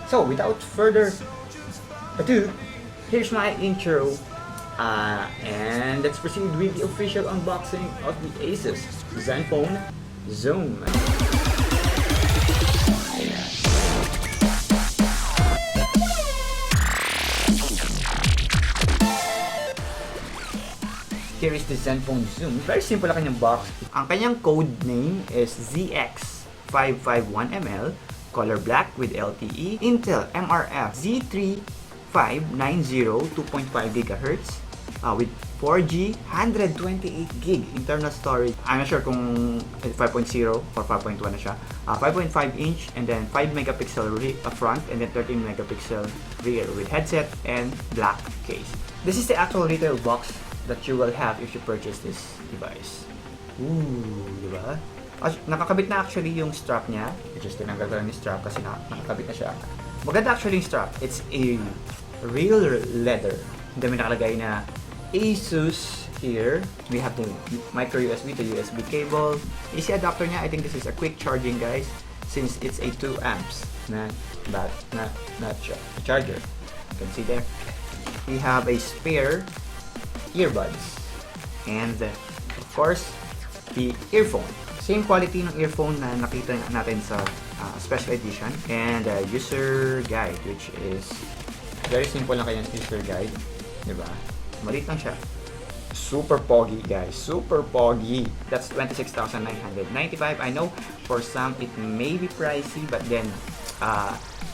So without further ado, here's my intro. And let's proceed with the official unboxing of the Asus Zenfone Zoom. Here is the Zenfone Zoom. Very simple ang kanyang box. Ang kanyang code name is ZX551ML, color black with LTE, Intel MRF Z3590 2.5 GHz with 4G, 128GB internal storage. I'm not sure kung 5.0 or 5.1 na siya. 5.5 inch and then 5 megapixel front and then 13 megapixel rear with headset and black case. This is the actual retail box that you will have if you purchase this device. Ooh, di ba? Nakakabit na actually yung strap niya. Just tinanggal ko lang yung strap kasi nakakabit na siya. Maganda actually yung strap. It's a real leather. Hindi may nakalagay na Asus here. We have the micro USB to USB cable. AC adapter niya. I think this is a quick charging, guys, since it's a 2 amps na charger. You can see there. We have a spare earbuds and of course the earphone, same quality ng earphone na nakita natin sa special edition, and user guide, which is very simple lang kayang user guide, diba? Maliit lang siya. Super pogi, guys, super pogi. That's 26,995. I know for some it may be pricey, but then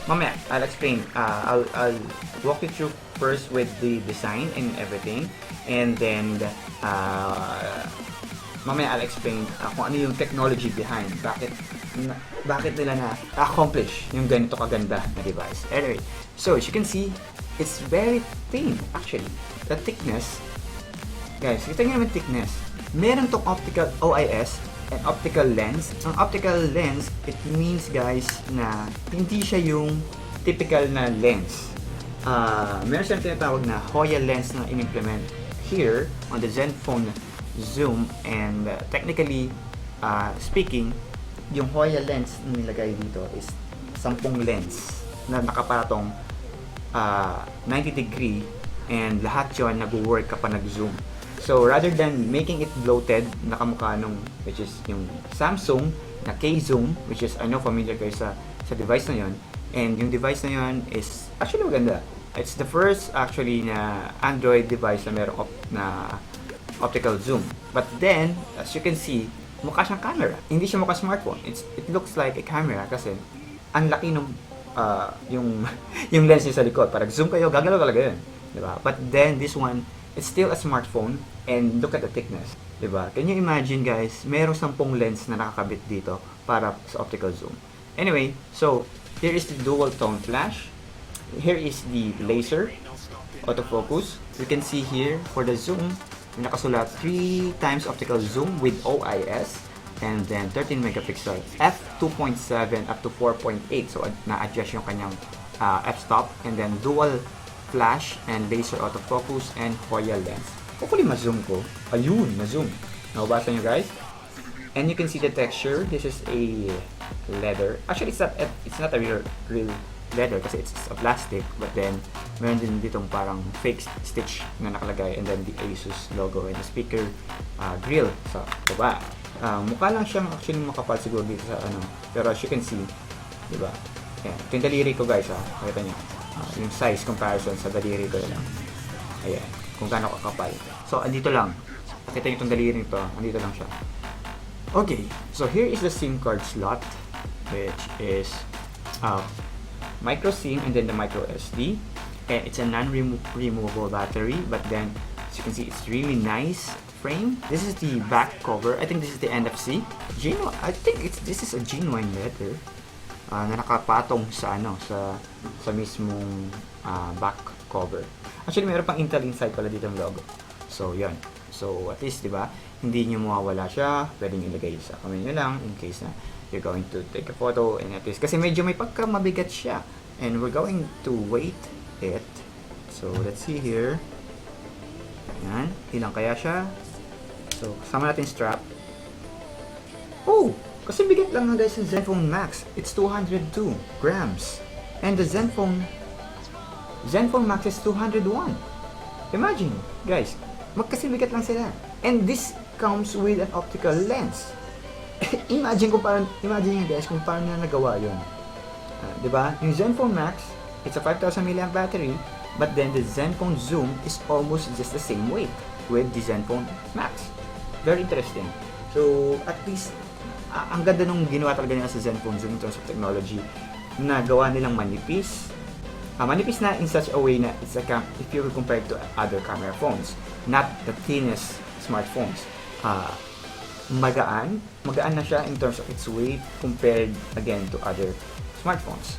mamaya I'll explain. I'll walk you through first with the design and everything, and then mamaya I'll explain kung ano yung technology behind bakit nila na-accomplish yung ganito kaganda na device. Anyway, so as you can see, it's very thin actually. The thickness, guys, kita nyo naman thickness. Meron tong optical OIS and optical lens. Ang optical lens, it means, guys, na hindi siya yung typical na lens. Meron siyang tinatawag na Hoya lens na in-implement here on the Zenfone Zoom, and technically speaking, yung Hoya lens na nilagay dito is 10 lens na nakapatong 90 degree, and lahat yun nag-work kapag nag-zoom. So rather than making it bloated, nakamukha nung, which is yung Samsung na K-Zoom, which is I know familiar kayo sa device na yun, and yung device na yun is actually maganda. It's the first actually na Android device na merong na optical zoom. But then, as you can see, mukha siyang camera. Hindi siya mukha smartphone. It looks like a camera kasi ang laki nung yung lens niya sa likod. Parang zoom kayo, gagalaw talaga yun. Diba? But then, this one, it's still a smartphone, and look at the thickness. Diba? Can you imagine, guys, merong 10 lens na nakakabit dito para sa optical zoom. Anyway, so, here is the dual tone flash. Here is the laser autofocus. You can see here, for the zoom, nakasulat 3 times optical zoom with OIS, and then 13 megapixel f2.7 up to 4.8. So, na-adjust yung kanyang f-stop, and then dual flash and laser autofocus and Hoya lens. Hopefully ma-zoom ko. Ayun, na-zoom. Nababasa nyo, guys? And you can see the texture. This is a leather. Actually, it's not a real leather kasi it's a plastic, but then meron din ditong parang fake stitch na nakalagay, and then the Asus logo and the speaker grill sa baba. Mukha lang siyang actually makapal siguro dito sa ano, pero as you can see, di ba? Ayan, ito yung daliri ko, guys, makita nyo. Yung size comparison sa daliri ko lang. Ayan, kung gaano kakapal. So, andito lang. Nakita nyo itong daliri nito, andito lang siya. Okay, so here is the SIM card slot, which is micro SIM and then the micro SD. And it's a non-removable battery, but then as you can see, it's really nice frame. This is the back cover. I think this is the NFC. I think this is a genuine leather. Na nakapatong sa sa mismong back cover. Actually, meron pang Intel inside pala dito ng logo. So, yan. So, at least, di ba, hindi nyo mawawala siya. Pwedeng ilagay sa kamay nyo lang in case na you're going to take a photo, and at least, kasi medyo may pagka mabigat siya. And we're going to weight it. So, let's see here. Yan. Ilang kaya siya? So, kasama natin strap. Oh! Kasi bigat lang na, guys, yung Zenfone Max. It's 202 grams. And the Zenfone Max is 201. Imagine, guys, magkasimikat lang sila. And this comes with an optical lens. Imagine nyo guys kung paano na nagawa yun. Diba? Yung Zenfone Max, it's a 5,000 mAh battery, but then the Zenfone Zoom is almost just the same weight with the Zenfone Max. Very interesting. So, at least, ang ganda nung ginawa talaga nila sa Zenfone Zoom in terms of technology, na gawa nilang manipis. Manipis na in such a way na it's a if you compare it to other camera phones, not the thinnest smartphones. Magaan na siya in terms of its weight compared again to other smartphones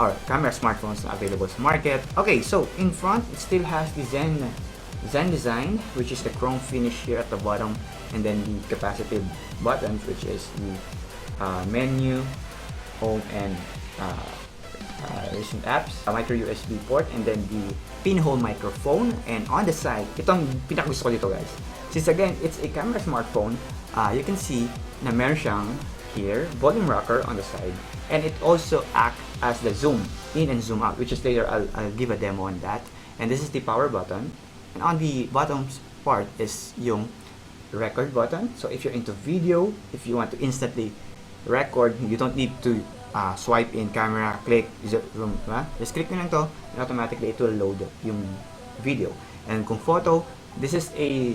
or camera smartphones na available sa market. Okay, so in front it still has the Zen design, which is the chrome finish here at the bottom, and then the capacitive buttons, which is the menu, home, and recent apps, a micro USB port, and then the pinhole microphone. And on the side, itong pinakagusto ko dito guys, since again it's a camera smartphone, you can see na meron siyang here volume rocker on the side, and it also acts as the zoom in and zoom out, which is later I'll give a demo on that. And this is the power button, and on the bottom part is yung record button. So if you're into video, if you want to instantly record, you don't need to swipe in camera, click, zoom, just click nyo lang to, and automatically it will load yung video. And kung photo, this is a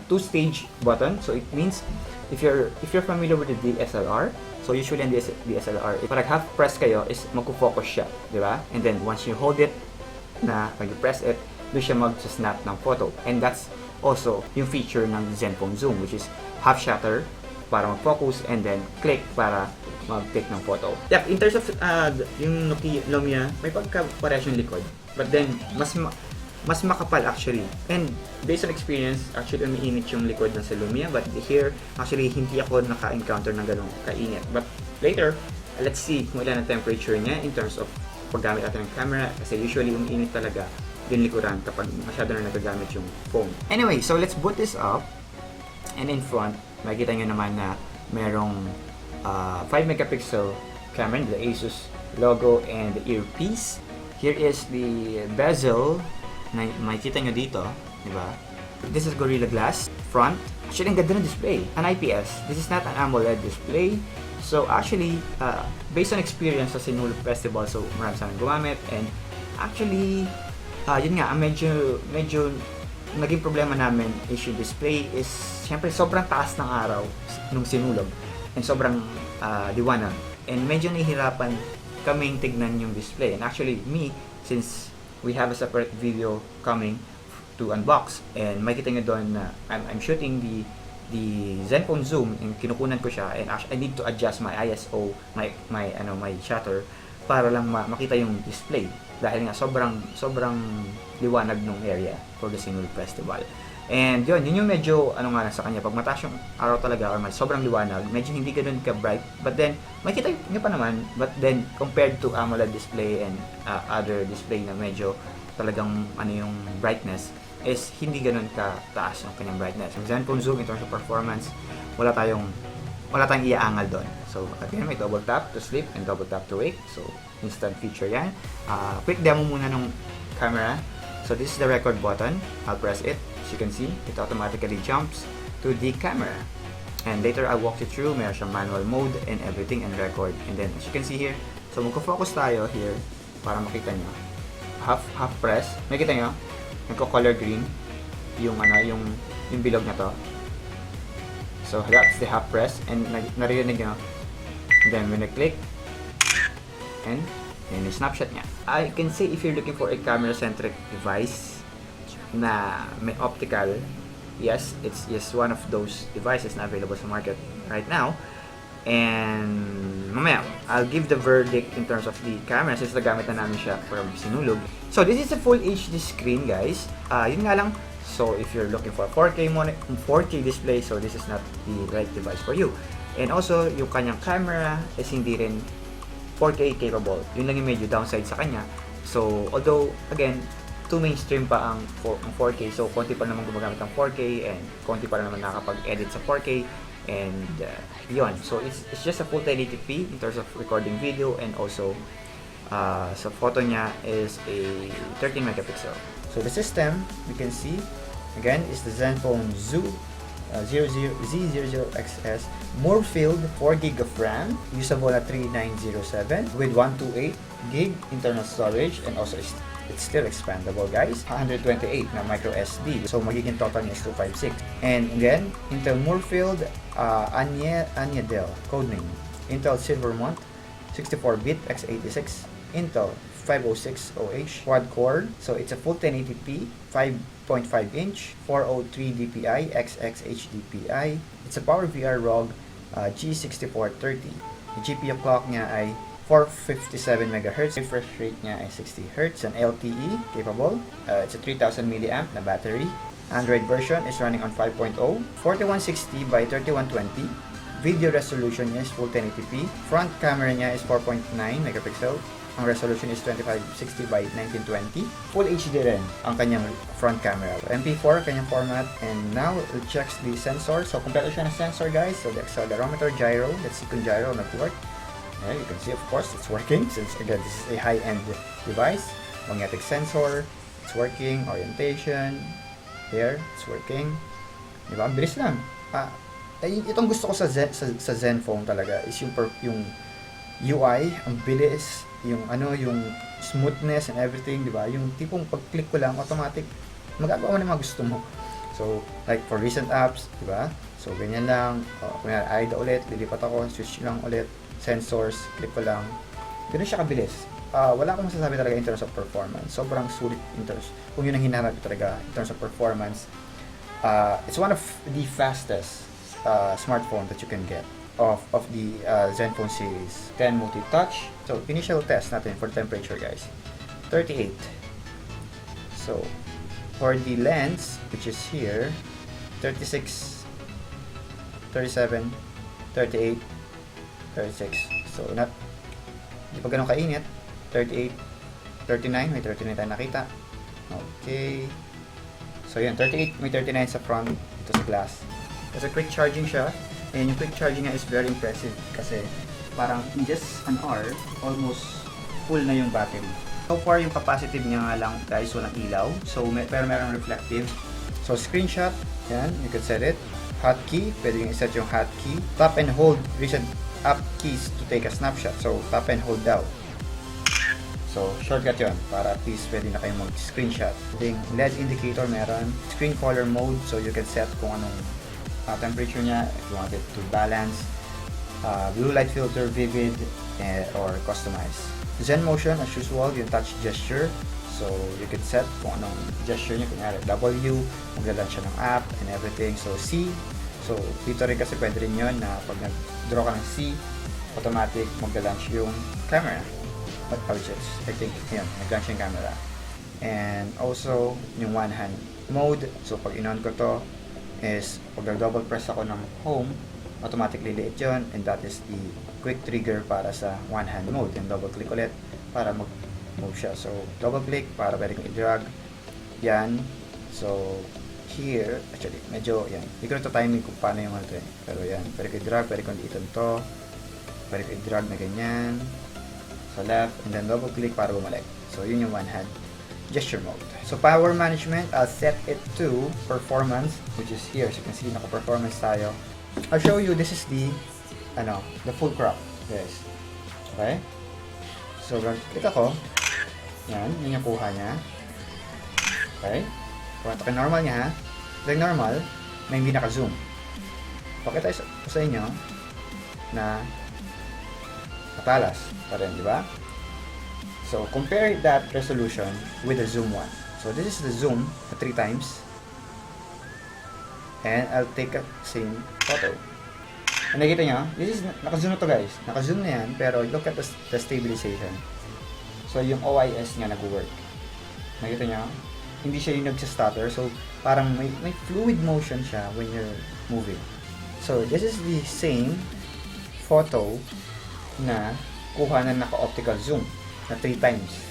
two-stage button, so it means if you're familiar with the DSLR, so usually in DSLR, if parang half press kayo is magpo-focus siya, di ba? And then once you hold it, pag you press it, doon siya mag-snap ng photo. And that's also yung feature ng Zenfone Zoom, which is half shutter para mag-focus, and then click para mag-take ng photo. Yeah, in terms of yung Lumia, may pagka-pares yung likod, but then mas makapal actually. And based on experience, actually umiinit yung likod ng sa Lumia, but here actually hindi ako naka-encounter ng ganung kainit. But later, let's see kung ilan ang temperature niya in terms of paggamit natin ng camera, kasi usually umiinit talaga yung likuran kapag masyado na nagagamit yung phone. Anyway, so let's boot this up, and in front makikita nyo naman na merong 5 megapixel camera, the Asus logo, and the earpiece. Here is the bezel na makikita nyo dito, di ba? This is Gorilla Glass front. Actually, ang ganda ng display. An IPS. This is not an AMOLED display. So actually, based on experience sa Sinulog Festival, so marami sa amin gumamit, and actually, yun nga, medyo naging problema namin is yung display is syempre sobrang taas ng araw nung Sinulog, and sobrang liwanag, and medyo nahihirapan kaming tignan yung display. And actually me, since we have a separate video coming to unbox, and makita nyo doon na I'm shooting the Zenfone Zoom, and kinukunan ko siya, and actually I need to adjust my ISO, my shutter para lang makita yung display, dahil nga sobrang liwanag nung area for the Sinulog Festival. And yun yung medyo nga sa kanya, pag mataas yung araw talaga or sobrang liwanag, medyo hindi ganoon ka bright, but then makita nyo pa naman, but then compared to AMOLED display and other display na medyo talagang yung brightness is hindi ganoon ka taas yung kanyang brightness. Yung Zenfone Zoom in terms of performance, wala tayong iaangal doon. So again, may double tap to sleep and double tap to wake, so instant feature yan. Quick demo muna nung camera. So this is the record button. I'll press it. As you can see, it automatically jumps to the camera. And later I'll walk you through. Meron siyang manual mode and everything, and record. And then as you can see here, so magko-focus tayo here para makita nyo. Half press. Makita nyo? Nagko-color green yung bilog na to. So that's the half press, and naririnig nyo. And then when I click, and yung snapshot niya. I can say if you're looking for a camera-centric device na may optical, yes, it's just one of those devices na available sa market right now. And mamaya, I'll give the verdict in terms of the camera since nagamit na namin siya from Sinulog. So this is a full HD screen, guys. Yun nga lang, so if you're looking for a 4K display, so this is not the right device for you. And also, yung kanyang camera is hindi rin 4K capable. Yun lang yung medyo downside sa kanya. So although again, too mainstream pa ang 4K, so konti pa naman gumagamit ng 4K, and konti pa naman nakakapag-edit sa 4K. And yun. So it's just a full 1080p in terms of recording video, and also sa photo niya is a 13 megapixel. So the system, you can see, again, is the Zenfone Z00XS, more filled, 4GB of RAM, usable at 3907 with 128 GB internal storage, and also it's still expandable, guys. 128 na micro SD. So magiging total niya is 256. And again, Intel Moorfield, Anya Dell codename. Intel Silvermont 64-bit x86, Intel 506OH quad core. So it's a full 1080p, 5.5 inch, 403 dpi, XX HDPI. It's a PowerVR ROG G6430. The GPU clock niya ay 457 MHz, refresh rate niya ay 60 Hz, and LTE capable. It's a 3000 mAh na battery. Android version is running on 5.0, 4160 by 3120. Video resolution niya is full 1080p. Front camera niya is 4.9 megapixel. Ang resolution is 2560 by 1920. Full HD rin ang kanyang front camera. MP4 kanyang format. And now it checks the sensor. So kompleto siya ng sensor, guys. So the accelerometer, gyro, let's see kung gyro nag-work. Yeah, you can see, of course, it's working since again this is a high-end device. Magnetic sensor, it's working. Orientation, there, it's working. Diba? Ang bilis lang. Itong gusto ko sa Zenfone talaga is yung UI, ang bilis, yung smoothness and everything, diba? Yung tipong pag-click ko lang, automatic, magagawa mo na mga gusto mo. So, like for recent apps, diba? So, ganyan lang. Kunyari, AIDA ulit, lilipat ako, switch lang ulit. Sensors, click ko lang. Ganun siya kabilis. Wala akong masasabi talaga in terms of performance. Sobrang sulit in terms, kung yun ang hinahanap talaga in terms of performance. It's one of the fastest smartphone that you can get of the Zenfone series. 10 multi-touch. So, initial test natin for temperature, guys. 38. So, for the lens, which is here, 36, 37, 38, 36. So, hindi pa ganun kainit. 38, 39. May 39 tayo nakita. Okay. So, yun. 38, may 39 sa front. Ito sa glass. Kasi quick charging siya. And yung quick charging niya is very impressive. Kasi parang in just an hour, almost full na yung battery. So far, yung capacitive niya nga lang, guys, walang ilaw. So, pero meron reflective. So, screenshot. Yan. You can set it. Hotkey. Pwede yung iset yung hotkey. Tap and hold recent app keys to take a snapshot. So, tap and hold down. So, shortcut yun. Para at least pwede na kayong mag-screenshot. Yung LED indicator meron. Screen color mode. So, you can set kung anong temperature niya. If you want it to balance. Blue light filter, vivid, or customize. Zen motion, as usual, yung touch gesture. So, you can set kung anong gesture niya. Kunyari, W, maglalan siya ng app and everything. So, C. So, dito rin kasi pwede rin yun na pag nag-draw ka ng C, automatic magla-launch yung camera. Which is, I think, yun, nag-launch yung camera. And also, yung one hand mode. So, pag in-on ko to, is pag nag-double press ako ng home, automatic liliit yun. And that is the quick trigger para sa one hand mode. And double click ulit para mag-move siya. So, double click para pwede kong i-drag. Yan. So, here, actually, medyo, yan. Hindi ko na ito timing kung paano yung ano. Pero yan, pwede ko i-drag, pwede ko i-iton to. Pwede ko i-drag na ganyan. Sa left, and then double click para bumalik. So, yun yung one hand gesture mode. So, power management, I'll set it to performance, which is here. As you can see, naka-performance tayo. I'll show you, this is the full crop. Yes. Okay? So, click ako. Yan, yun yung kuha niya. Okay? Kung ito normal niya, ha? Like normal, na hindi naka-zoom. Pakita ko sa inyo na matalas pa rin, di ba? So, compare that resolution with the zoom one. So, this is the zoom 3 times. And I'll take a same photo. And nakita nyo, this is, naka-zoom na to, guys. Naka-zoom na yan, pero look at the stabilization. So, yung OIS nga nag-work. Nakita nyo? Hindi siya yung nagsa-stutter. So, parang may fluid motion siya when you're moving. So, this is the same photo na kuha na naka-optical zoom na 3 times.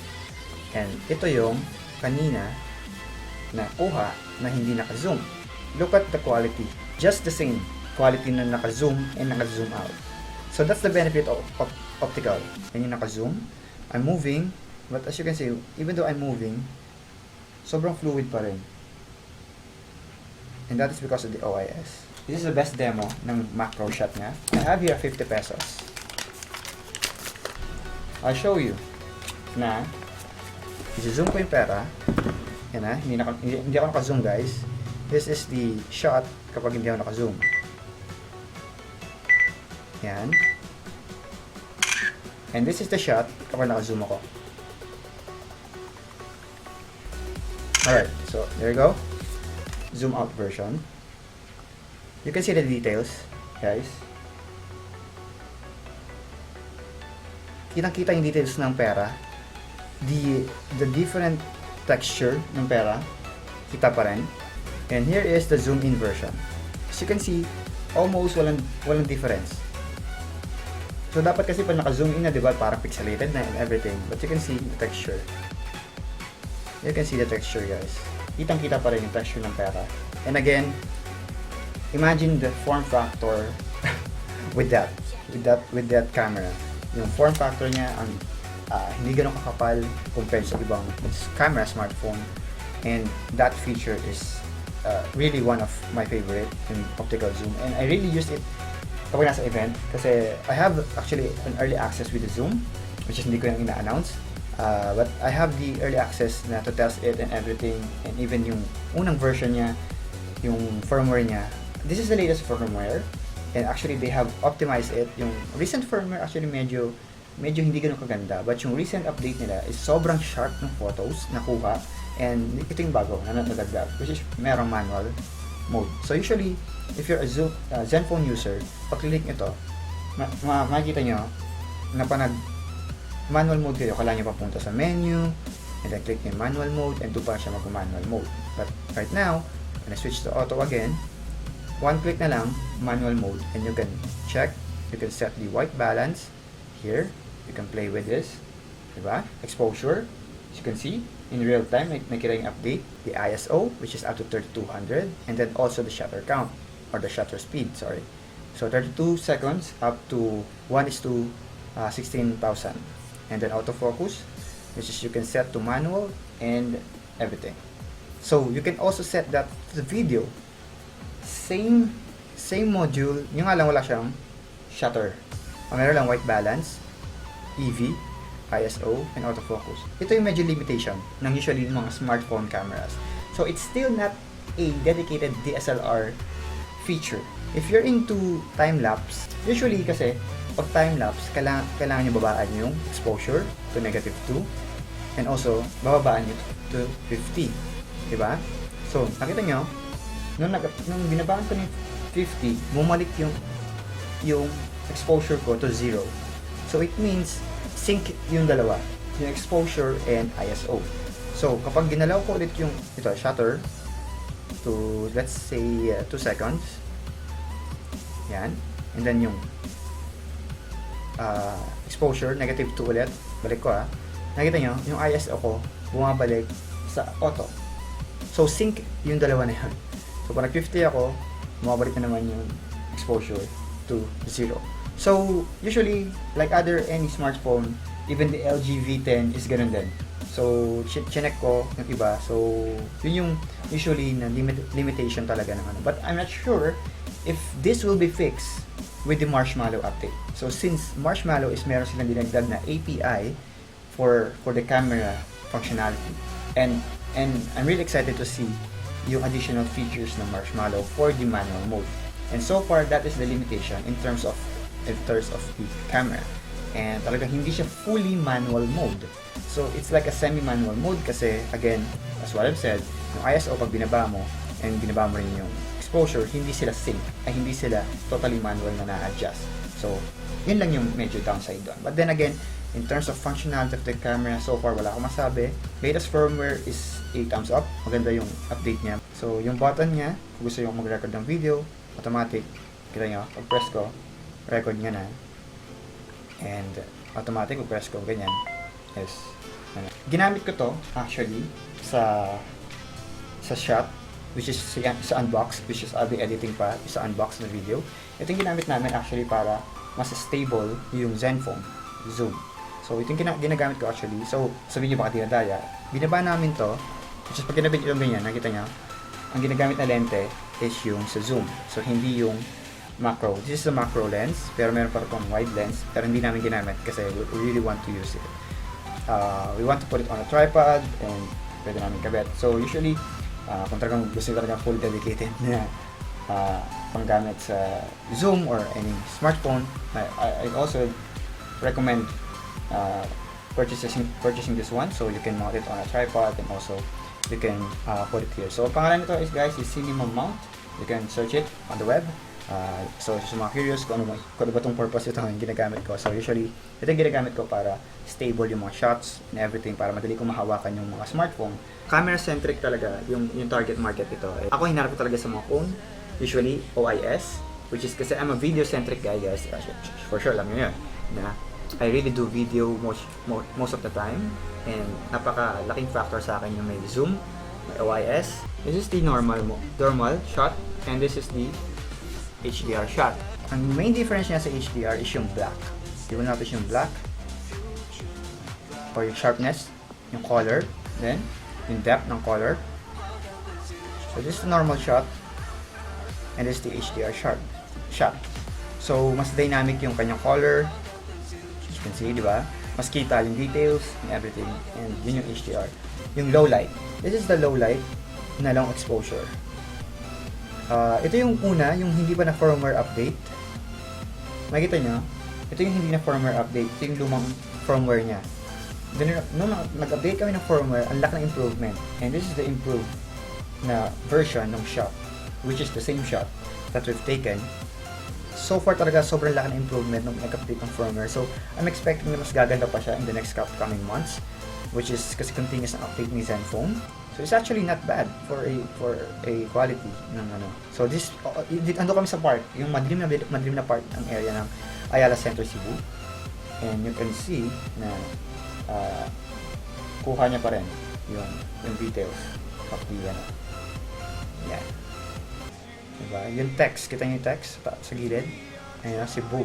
And ito yung kanina na kuha na hindi naka-zoom. Look at the quality. Just the same quality na naka-zoom and naka-zoom out. So that's the benefit of optical. And yung naka-zoom, I'm moving, but as you can see, even though I'm moving, sobrang fluid pa rin. And that is because of the OIS. This is the best demo ng macro shot niya. I have here 50 pesos. I'll show you na i-zoom ko yung pera. Yan na, hindi ako naka-zoom guys. This is the shot kapag hindi ako naka-zoom. Yan. And this is the shot kapag naka-zoom ako. Alright, so there you go. Zoom out version. You can see the details, guys. Kitang-kita yung details ng pera. The different texture ng pera, kita pa rin. And here is the zoom in version. As you can see, almost walang difference. So dapat kasi pag naka-zoom in na, diba, parang pixelated na and everything. But you can see the texture. You can see the texture, guys. Kitang-kita pa rin yung texture ng pera. And again, imagine the form factor with that camera. Yung form factor niya ang hindi ganun kakapal compared sa ibang camera smartphone, and that feature is really one of my favorite in optical zoom, and I really use it kapag nasa event kasi I have actually an early access with the zoom, which is hindi ko yung ina-announce, but I have the early access na to test it and everything, and even yung unang version niya, yung firmware niya, this is the latest firmware, and actually they have optimized it. Yung recent firmware actually medyo hindi ganun kaganda, but yung recent update nila is sobrang sharp ng photos nakuha, and ito yung bago na nadagdag, which is merong manual mode. So usually, if you're a Zenfone user, pag-click ito, makikita nyo na pa nag-manual mode kayo, kailangan nyo papunta sa menu, and then click yung manual mode, and doon pa siya mag-manual mode. But right now, when I switch to auto again, one click na lang, manual mode, and you can check, you can set the white balance here. You can play with this, diba? Exposure, as you can see, in real time, nakikita yung update. The ISO, which is up to 3200, and then also the shutter count, or the shutter speed, sorry. So 32 seconds up to 1:16,000. And then autofocus, which is you can set to manual and everything. So you can also set that to the video. Same module, yung nga lang wala siyang shutter. Meron lang white balance, EV, ISO, and autofocus. Ito yung medyo limitation ng usually ng mga smartphone cameras. So it's still not a dedicated DSLR feature. If you're into time-lapse, usually kasi pag time-lapse, kailangan nyo babaan yung exposure to -2, and also bababaan nyo to 50. Diba? So, nakita nyo, nung binabaan ko ng 50, bumalik yung exposure ko to 0. So it means sync yung dalawa, yung exposure and ISO. So kapag ginalaw ko ulit yung shutter to, let's say 2 seconds, yan, and then yung exposure -2 ulit, balik ko nakita nyo yung ISO ko bumabalik sa auto. So sync yung dalawa na yan. So pag nag-50 ako, bumabalik na naman yung exposure to 0. So, usually, like any smartphone, even the LG V10 is ganun din. So, chinek ko yung iba. So, yun yung usually na limitation talaga ng ano. But I'm not sure if this will be fixed with the Marshmallow update. So, since Marshmallow is meron silang dinagdag na API for the camera functionality. And I'm really excited to see yung additional features ng Marshmallow for the manual mode. And so far, that is the limitation in terms of the camera, and talagang hindi siya fully manual mode. So it's like a semi-manual mode kasi again, as what I've said, yung ISO pag binaba mo and binaba mo rin yung exposure, hindi sila sync, ay hindi sila totally manual na na-adjust. So yun lang yung major downside doon. But then again, in terms of functionality of the camera, so far wala akong masabi. Latest firmware is 8 thumbs up, maganda yung update niya. So yung button niya, kung gusto yung mag-record ng video, automatic, kita nyo, pag press ko, record nga na, and automatic kung press ko ganyan, yes. Ginamit ko to actually sa shot which is sa unbox, which is I'll be editing pa, sa unbox na video. Ito yung ginamit namin actually para mas stable yung Zenfone zoom. So, ito yung ginagamit ko actually. So, sabihin nyo baka dinadaya. Binaba namin to, which is pag ginabit yung ganyan, nakita nyo, ang ginagamit na lente is yung sa zoom. So, hindi yung macro. This is a macro lens, pero meron pa itong wide lens, pero hindi namin ginamit kasi we really want to use it. We want to put it on a tripod and pwede namin kabit. So, usually, kung talagang gusto nyo talagang full dedicated na panggamit sa Zoom or any smartphone, I also recommend purchasing this one, so you can mount it on a tripod and also you can put it here. So, pangalan nito is Cinema Mount. You can search it on the web. So, sa mga curious kung ano ba itong purpose ito yung ginagamit ko. So, usually, ito yung ginagamit ko para stable yung mga shots and everything, para madali ko mahawakan yung mga smartphone. Camera-centric talaga yung target market ito. Ako hinarap ko talaga sa mga phone, usually OIS, which is kasi I'm a video-centric guy, guys. For sure, alam nyo yun, na I really do video most of the time, and napaka-laking factor sa akin yung may zoom, may OIS. This is the normal shot, and this is the HDR shot. Ang main difference niya sa HDR is yung black. You will notice yung black or yung sharpness, yung color, then yung depth ng color. So this is the normal shot and this is the HDR shot. So mas dynamic yung kanyang color. As you can see, di ba? Mas kita yung details and everything, and yun yung HDR. Yung low light. This is the low light na long exposure. Ito yung una, yung hindi pa na firmware update. Makikita nyo, ito yung hindi na firmware update. Ito yung lumang firmware niya. Nung nag-update kami ng firmware, ang laki ng improvement. And this is the improved na version ng shot, which is the same shot that we've taken. So far talaga, sobrang laki ng improvement nung nag-update ng firmware. So, I'm expecting na mas gaganda pa siya in the next coming months, which is kasi continuous na update ni Zenfone. So it's actually not bad for a quality ng ano. So this ando kami sa part, yung madilim na part ng area ng Ayala Center, Cebu. And you can see na kuha niya pa rin yung details of the ano. Yan. Diba? Yung text, kita niyo yung text sa gilid. Ayun, Cebu.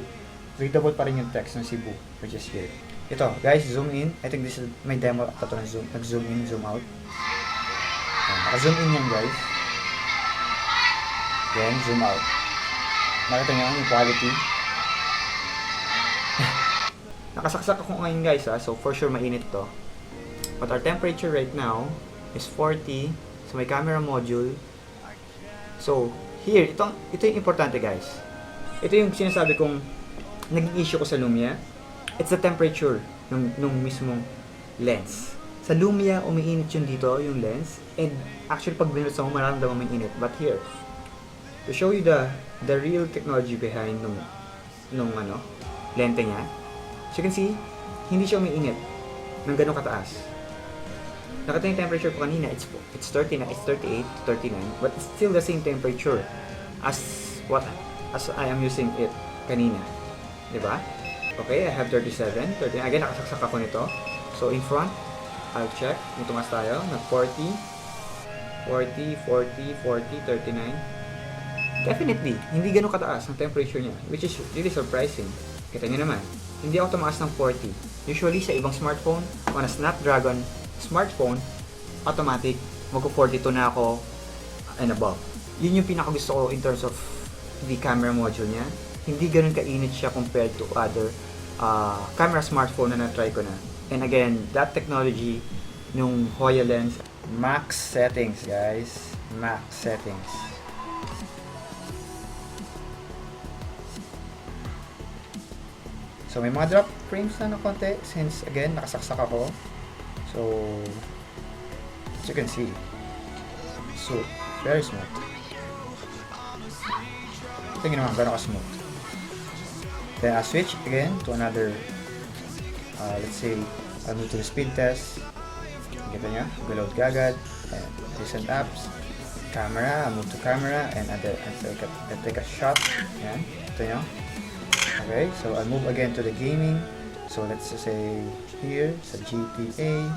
Readable pa rin yung text ng Cebu, which is here. Ito, guys, zoom in. I think this is my demo. Ito na zoom. Nag-zoom in, zoom out. Naka-zoom in yan, guys. Then, zoom out. Nakita nyo yung quality. Nakasaksak ako ngayon, guys, ha. So, for sure, mainit to. But our temperature right now is 40. So, may camera module. So, here, ito yung importante, guys. Ito yung sinasabi kong naging issue ko sa Lumia. It's the temperature nung mismong lens. Sa Lumia, umiinit yun dito, yung lens. And actually, pag binulsa mo, mararamdaman mo yung init. But here, to show you the real technology behind nung lente niya. As you can see, hindi siya umiinit ng ganun kataas. Nakita yung temperature ko kanina, it's 30 na, it's 38, 39, but it's still the same temperature as I am using it kanina. Diba? Okay, I have 37, 39. Again, nakasaksak ako nito. So, in front, I'll check. Kung tumas tayo, nag 40, 40, 40, 40, 39. Definitely, hindi ganun kataas ang temperature niya, which is really surprising. Kita niyo naman, hindi ako tumaas ng 40. Usually, sa ibang smartphone, on a Snapdragon smartphone, automatic, mag-42 na ako and above. Yun yung pinakagusto ko in terms of the camera module niya. Hindi ganun kainit siya compared to other camera smartphone na na-try ko na. And again, that technology, nung Hoya lens, max settings, guys. Max settings. So, may mga drop frames na konti since, again, nakasaksak ako. So, as you can see, so, very smooth. Tingnan naman, gano'n ka-smooth. Then, I'll switch again to another, let's say, I'll move to the speed test. Kita nyo, go-load agad, and recent apps, camera, I'll move to camera, and I'll take a shot. Yan, ito nyo. Okay, so I'll move again to the gaming. So let's just say here sa GTA.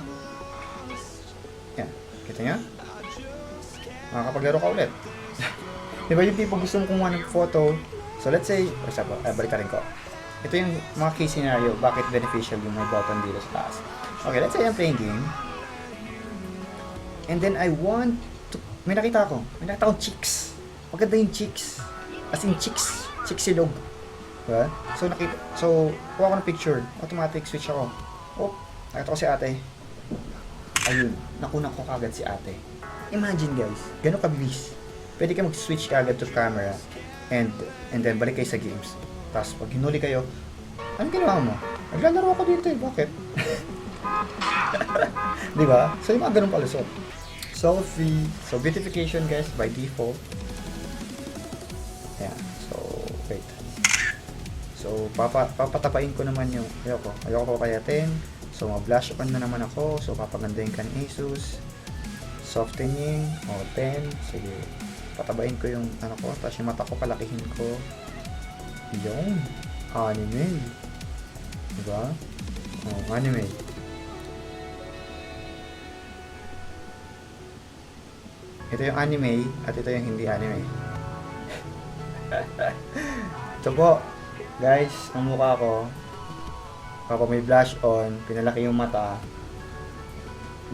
Yan, kita nyo? makakapaglaro ka ulit. Di ba yung tipo gusto mo kumuha ng photo? So let's say, for example, balik ka rin ko. Ito yung mga case scenario, bakit beneficial yung may button dito sa taas. Okay, let's say I'm playing game. And then I want to, may nakita akong chicks. Maganda yung chicks. As in chicks silog. Diba? So, kuha ko ng picture. Automatic switch ako. Oh, nakita ko si ate. Ayun, nakunan ko kagad si ate. Imagine guys, gano'ng kabilis. Pwede kayo mag-switch kagad to camera and then balik kayo sa games. Tapos pag hinuli kayo, anong ginawa mo? Naglalaro ako dito eh, bakit? Diba? So yung mga ganun palusot. Selfie. So beautification guys by default. Ayan. So, wait. So, papatapain ko naman yung ayoko papayatin. So, mag-blush on na naman ako. So, papagandahin ka ni Asus. Softening. O, 10. Sige. Patabain ko yung ano ko. Tapos yung mata ko palakihin ko. Yung anime. Diba? O, anime. Ito yung anime at ito yung hindi anime. Ito po. Guys, ang mukha ko, kapag may blush on, pinalaki yung mata,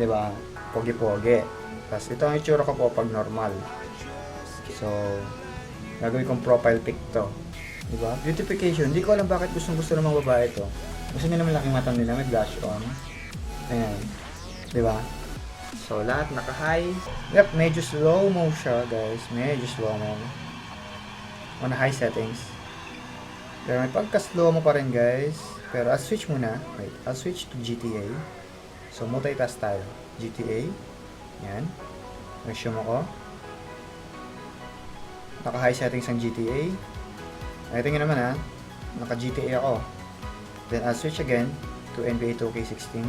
diba? Pogi-pogi. Tapos ito ang itsura ko po pag normal. So, gagawin kong profile pic to. Diba? Beautification. Hindi ko alam bakit gusto ng mga babae to. Gusto nila malaking mata nila, may blush on. Ayan. Diba? So, lahat naka-high. Yep, medyo slow-mo siya, guys. Medyo slow-mo. On high settings. Pero may pagka-slow mo pa rin guys. Pero I'll switch muna. Wait, I'll switch to GTA. So multitask tayo. GTA. Yan. Resume ako. Naka high settings ang GTA. Ay, tingin naman ha. Naka GTA ako. Then I'll switch again to NBA 2K16.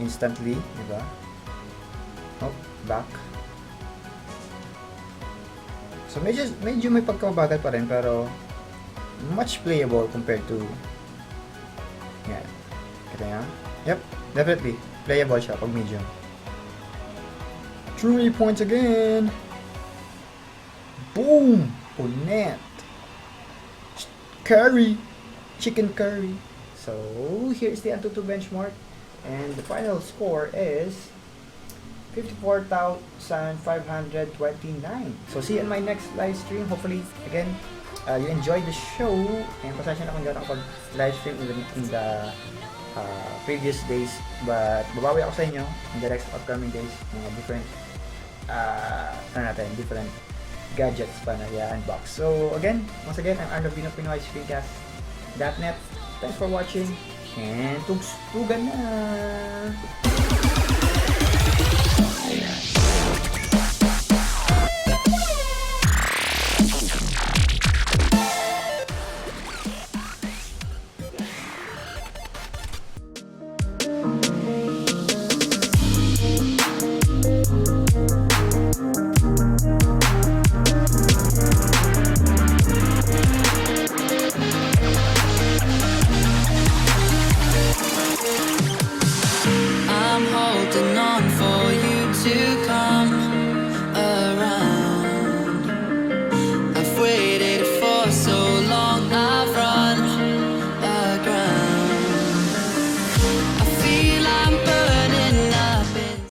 Instantly. Diba? Oh, back. So medyo may pagkamabagal pa rin pero much playable compared to yan. Kita nga? Yep, definitely. Playable siya pag medium. 3 points again! Boom! Punet! Curry! Chicken curry! So, here's the Antutu benchmark. And the final score is 54,529. So see you in my next live stream. Hopefully, again, you enjoyed the show. And pasensya na kung gano'n ako live stream in the previous days. But babawi ako sa inyo in the next upcoming days. Mga different different gadgets pa na i-unbox. So again, once again, I'm Arnold Bino Pinoy, Screencast.net. Thanks for watching. And tugan na!